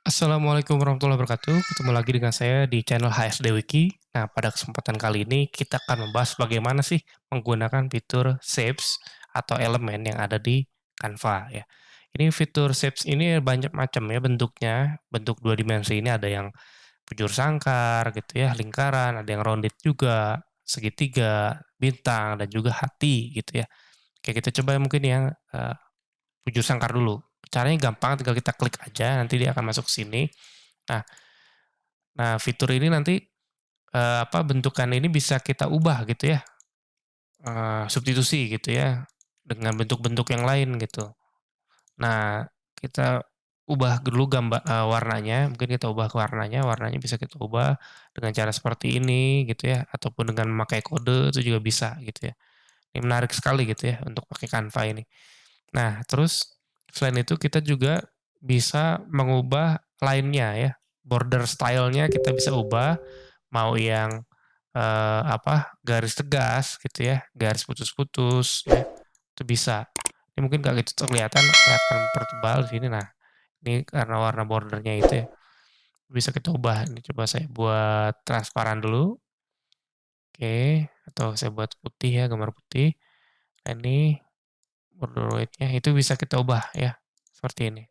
Assalamualaikum warahmatullahi wabarakatuh. Ketemu lagi dengan saya di channel HSD Wiki. Nah, pada kesempatan kali ini kita akan membahas bagaimana sih menggunakan fitur shapes atau elemen yang ada di Canva ya. Ini fitur shapes ini banyak macam ya bentuknya. Bentuk dua dimensi ini ada yang bujur sangkar gitu ya, lingkaran, ada yang rounded juga, segitiga, bintang, dan juga hati gitu ya. Oke, kita coba mungkin yang bujur sangkar dulu. Caranya gampang, tinggal kita klik aja, nanti dia akan masuk ke sini. Nah nah fitur ini nanti, bentukan ini bisa kita ubah gitu ya, substitusi gitu ya, dengan bentuk-bentuk yang lain gitu. Nah, kita ubah dulu warnanya, mungkin kita ubah ke warnanya, warnanya bisa kita ubah dengan cara seperti ini gitu ya, ataupun dengan memakai kode itu juga bisa gitu ya. Ini menarik sekali gitu ya untuk pakai Canva ini. Nah, terus selain itu kita juga bisa mengubah lainnya ya, border style-nya kita bisa ubah, mau yang, garis tegas gitu ya, garis putus-putus ya, itu bisa. Ini mungkin nggak gitu kelihatan pertebal di sini. Nah, ini karena warna bordernya itu ya, bisa kita ubah. Ini coba saya buat transparan dulu, oke, atau saya buat putih ya, gambar putih. Nah, ini border white-nya itu bisa kita ubah ya, seperti ini.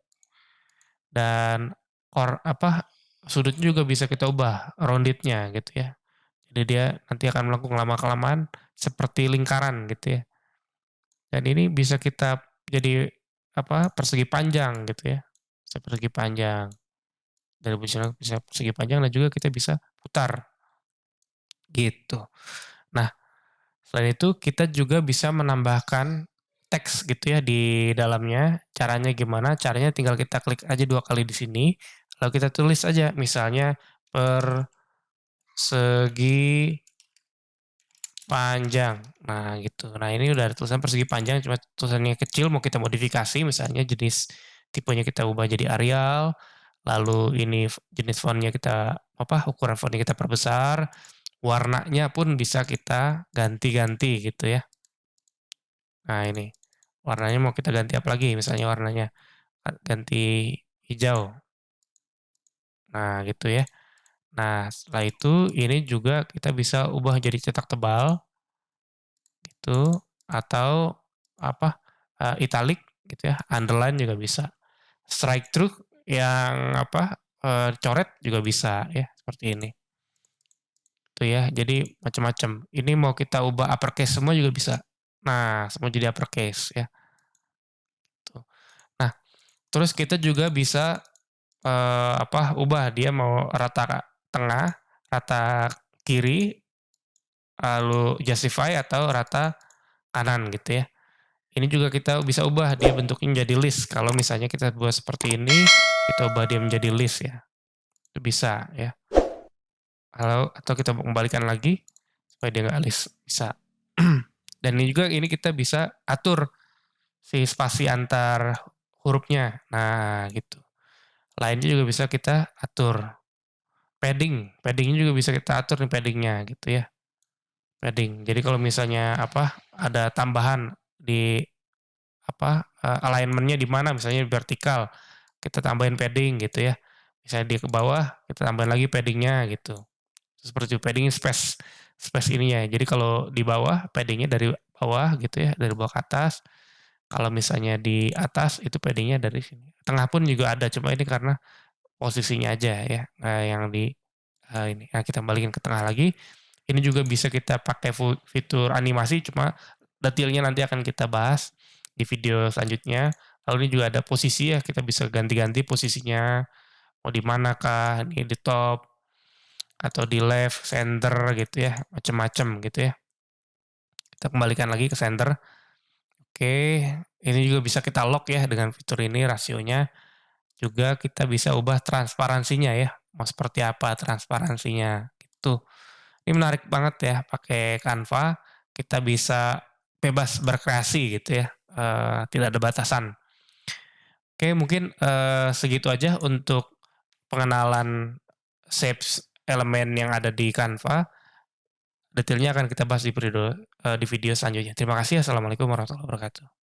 Dan sudutnya juga bisa kita ubah, rounded-nya gitu ya. Jadi dia nanti akan melengkung lama-kelamaan seperti lingkaran gitu ya. Dan ini bisa kita jadi persegi panjang gitu ya. Bisa persegi panjang. Dari bisa persegi panjang dan juga kita bisa putar gitu. Nah, selain itu kita juga bisa menambahkan teks gitu ya di dalamnya. Caranya gimana? Caranya tinggal kita klik aja 2 kali di sini, lalu kita tulis aja misalnya persegi panjang. Nah gitu. Nah ini udah ada tulisan persegi panjang, cuma tulisannya kecil mau kita modifikasi misalnya jenis tipenya kita ubah jadi Arial, lalu ini jenis font-nya kita ukuran font-nya kita perbesar, warnanya pun bisa kita ganti-ganti gitu ya. Nah ini, warnanya mau kita ganti apa lagi, misalnya warnanya ganti hijau. Nah gitu ya. Nah setelah itu ini juga kita bisa ubah jadi cetak tebal, gitu, atau italic gitu ya, underline juga bisa. Strike through yang coret juga bisa ya, seperti ini. Itu ya, jadi macam-macam. Ini mau kita ubah uppercase semua juga bisa. Nah, semua jadi uppercase ya, tuh. Nah, terus kita juga bisa, ubah dia mau rata tengah, rata kiri, lalu justify atau rata kanan gitu ya. Ini juga kita bisa ubah dia bentuknya menjadi list. Kalau misalnya kita buat seperti ini, kita ubah dia menjadi list ya, itu bisa ya. Atau kita kembalikan lagi supaya dia nggak list, bisa. Dan ini kita bisa atur si spasi antar hurufnya. Nah, gitu. Lainnya juga bisa kita atur. Padding-nya juga bisa kita atur nih padding-nya gitu ya, padding. Jadi kalau misalnya ada tambahan di alignment-nya di mana, misalnya vertikal, kita tambahin padding gitu ya. Misalnya dia ke bawah, kita tambahin lagi padding-nya gitu. Seperti itu, padding space space ininya. Jadi kalau di bawah, padding-nya dari bawah gitu ya, dari bawah ke atas. Kalau misalnya di atas, itu padding-nya dari sini. Tengah pun juga ada, cuma ini karena posisinya aja ya, yang di ini. Nah, kita balikin ke tengah lagi. Ini juga bisa kita pakai fitur animasi, cuma detailnya nanti akan kita bahas di video selanjutnya. Lalu ini juga ada posisi ya, kita bisa ganti-ganti posisinya, mau di manakah, ini di top, atau di left, center gitu ya, macam-macam gitu ya. Kita kembalikan lagi ke center. Oke, ini juga bisa kita lock ya dengan fitur ini rasionya. Juga kita bisa ubah transparansinya ya, mau seperti apa transparansinya, gitu. Ini menarik banget ya, pakai Canva, kita bisa bebas berkreasi gitu ya, tidak ada batasan. Oke, mungkin, segitu aja untuk pengenalan shapes elemen yang ada di Canva. Detailnya akan kita bahas di video selanjutnya. Terima kasih. Assalamualaikum warahmatullahi wabarakatuh.